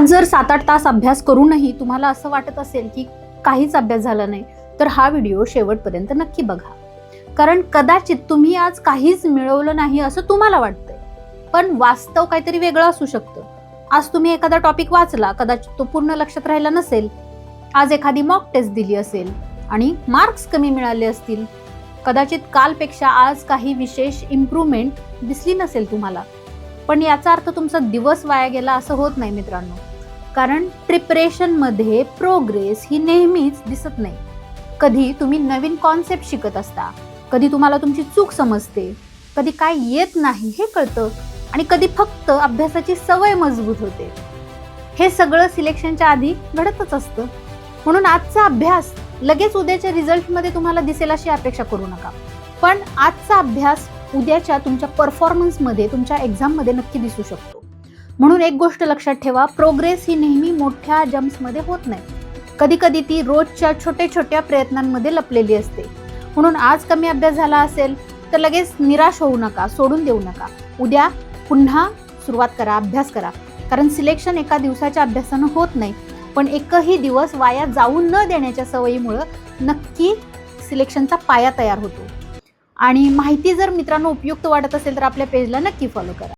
आज जर 7-8 तास अभ्यास करूनही तुम्हाला असं वाटत असेल की काहीच अभ्यास झाला नाही, तर हा व्हिडिओ शेवटपर्यंत नक्की बघा. कारण कदाचित तुम्ही आज काहीच मिळवलं नाही असं तुम्हाला वाटतंय, पण वास्तव काहीतरी वेगळं असू शकतं. आज तुम्ही एखादा टॉपिक वाचला, कदाचित तो पूर्ण लक्षात राहिला नसेल. आज एखादी मॉक टेस्ट दिली असेल आणि मार्क्स कमी मिळाले असतील. कदाचित कालपेक्षा आज काही विशेष इम्प्रूव्हमेंट दिसली नसेल तुम्हाला, पण याचा अर्थ तुमचा दिवस वाया गेला असं होत नाही मित्रांनो. कारण प्रिपरेशनमध्ये प्रोग्रेस ही नेहमीच दिसत नाही. कधी तुम्ही नवीन कॉन्सेप्ट शिकत असता, कधी तुम्हाला तुमची चूक समजते, कधी काय येत नाही हे कळतं, आणि कधी फक्त अभ्यासाची सवय मजबूत होते. हे सगळं सिलेक्शनच्या आधी घडतच असतं. म्हणून आजचा अभ्यास लगेच उद्याच्या रिझल्टमध्ये तुम्हाला दिसेल अशी अपेक्षा करू नका. पण आजचा अभ्यास उद्याच्या तुमच्या परफॉर्मन्समध्ये, तुमच्या एक्झाममध्ये नक्की दिसू शकतो. म्हणून एक गोष्ट लक्षात ठेवा, प्रोग्रेस ही नेहमी मोठ्या जम्प्समध्ये होत नाही. कधी कधी ती रोजच्या छोट्या छोट्या प्रयत्नांमध्ये लपलेली असते. म्हणून आज कमी अभ्यास झाला असेल तर लगेच निराश होऊ नका, सोडून देऊ नका. उद्या पुन्हा सुरुवात करा, अभ्यास करा. कारण सिलेक्शन एका दिवसाच्या अभ्यासानं होत नाही, पण एकही दिवस वाया जाऊ न देण्याच्या सवयीमुळं नक्की सिलेक्शनचा पाया तयार होतो. आणि माहिती जर मित्रांनो उपयुक्त वाटत असेल तर आपल्या पेजला नक्की फॉलो करा.